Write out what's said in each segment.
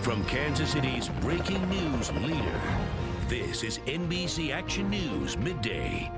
From Kansas City's breaking news leader, this is NBC Action News Midday.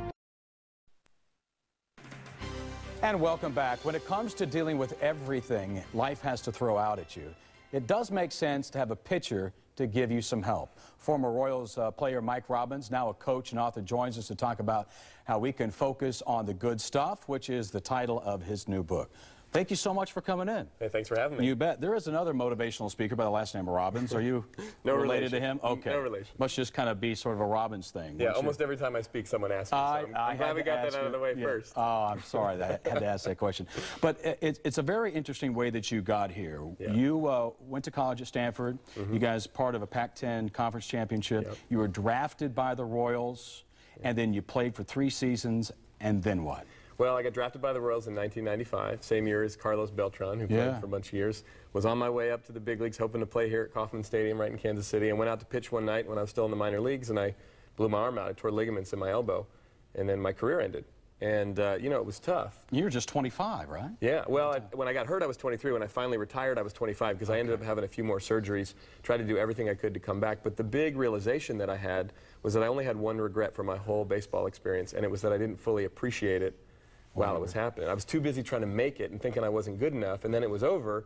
And welcome back. When it comes to dealing with everything life has to throw out at you, it does make sense to have a pitcher to give you some help. Former Royals player Mike Robbins, now a coach and author, joins us to talk about how we can focus on the good stuff, which is the title of his new book. Thank you so much for coming in. Hey, thanks for having me. You bet. There is another motivational speaker by the last name of Robbins. Are you No related relation. to him? Okay. No relation. Must just kind of be sort of a Robbins thing. Yeah, almost every time I speak, someone asks me. So I'm glad we got that out of the way first. Oh, I'm sorry that I had to ask that question. But it's a very interesting way that you got here. Yeah. You went to college at Stanford. You guys part of a Pac-10 conference championship. Yep. You were drafted by the Royals, and then you played for 3 seasons, and then what? Well, I got drafted by the Royals in 1995, same year as Carlos Beltran, who played for a bunch of years. Was on my way up to the big leagues, hoping to play here at Kauffman Stadium right in Kansas City, and went out to pitch one night when I was still in the minor leagues, and I blew my arm out. I tore ligaments in my elbow, and then my career ended. And, you know, it was tough. You were just 25, right? Yeah, well, when I got hurt, I was 23. When I finally retired, I was 25, because I ended up having a few more surgeries, tried to do everything I could to come back. But the big realization that I had was that I only had one regret for my whole baseball experience, and it was that I didn't fully appreciate it while it was happening. I was too busy trying to make it and thinking I wasn't good enough, and then it was over,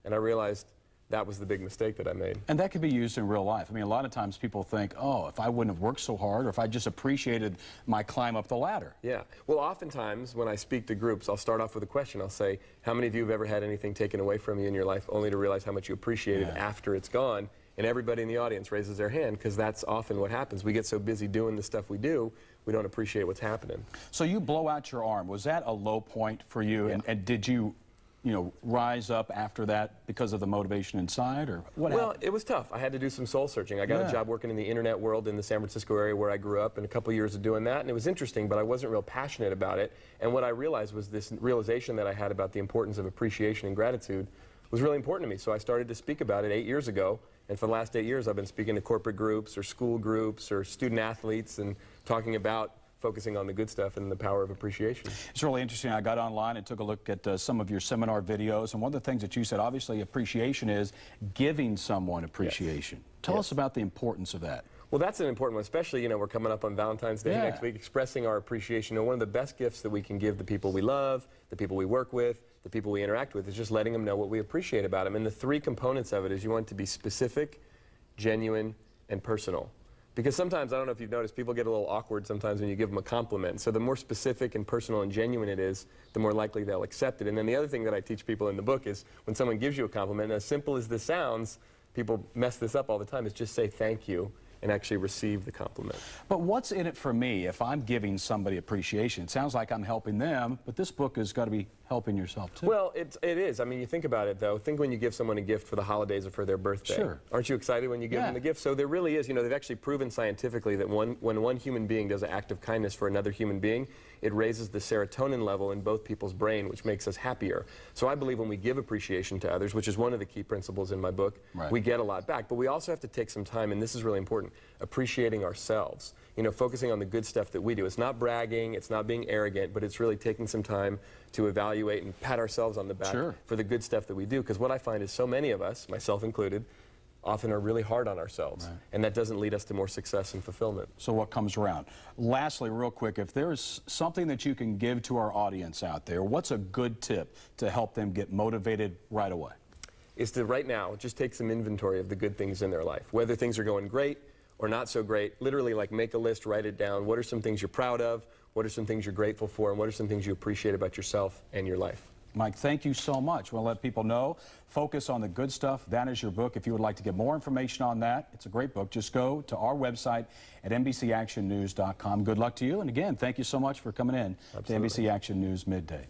and I realized that was the big mistake that I made. And that could be used in real life. I mean, a lot of times people think, oh, if I wouldn't have worked so hard, or if I just appreciated my climb up the ladder. Yeah. Well, oftentimes when I speak to groups, I'll start off with a question. I'll say, how many of you have ever had anything taken away from you in your life only to realize how much you appreciate it after it's gone? And everybody in the audience raises their hand, because that's often what happens. We get so busy doing the stuff we do, we don't appreciate what's happening. So you blow out your arm. Was that a low point for you? Yeah. And did you rise up after that because of the motivation inside, or what happened? Well, it was tough. I had to do some soul searching. I got a job working in the internet world in the San Francisco area where I grew up, and a couple years of doing that, and it was interesting, but I wasn't real passionate about it. And what I realized was this realization that I had about the importance of appreciation and gratitude was really important to me. So I started to speak about it 8 years ago, and for the last 8 years I've been speaking to corporate groups or school groups or student athletes and talking about focusing on the good stuff and the power of appreciation. It's really interesting. I got online and took a look at some of your seminar videos, and one of the things that you said, obviously appreciation is giving someone appreciation. Tell us about the importance of that. Well, that's an important one, especially, you know, we're coming up on Valentine's Day next week, expressing our appreciation. You know, one of the best gifts that we can give the people we love, the people we work with, the people we interact with, is just letting them know what we appreciate about them. And the 3 components of it is you want it to be specific, genuine, and personal. Because sometimes, I don't know if you've noticed, people get a little awkward sometimes when you give them a compliment. So the more specific and personal and genuine it is, the more likely they'll accept it. And then the other thing that I teach people in the book is when someone gives you a compliment, and as simple as this sounds, people mess this up all the time, is just say thank you and actually receive the compliment. But what's in it for me if I'm giving somebody appreciation? It sounds like I'm helping them, but this book has got to be helping yourself too. Well, it is. I mean, you think about it, though. Think when you give someone a gift for the holidays or for their birthday. Sure. Aren't you excited when you give them the gift? So there really is, you know, they've actually proven scientifically that when one human being does an act of kindness for another human being, it raises the serotonin level in both people's brain, which makes us happier. So I believe when we give appreciation to others, which is one of the key principles in my book, we get a lot back. But we also have to take some time, and this is really important, appreciating ourselves. You know, focusing on the good stuff that we do. It's not bragging, it's not being arrogant, but it's really taking some time to evaluate and pat ourselves on the back for the good stuff that we do. Because what I find is so many of us, myself included, often are really hard on ourselves. And that doesn't lead us to more success and fulfillment. So what comes around? Lastly, real quick, if there's something that you can give to our audience out there, what's a good tip to help them get motivated right away? Is to right now just take some inventory of the good things in their life. Whether things are going great or not so great, literally like make a list, write it down. What are some things you're proud of? What are some things you're grateful for? And what are some things you appreciate about yourself and your life? Mike, thank you so much. We'll let people know. Focus on the good stuff. That is your book. If you would like to get more information on that, it's a great book. Just go to our website at NBCActionNews.com. Good luck to you. And again, thank you so much for coming in to NBC Action News Midday.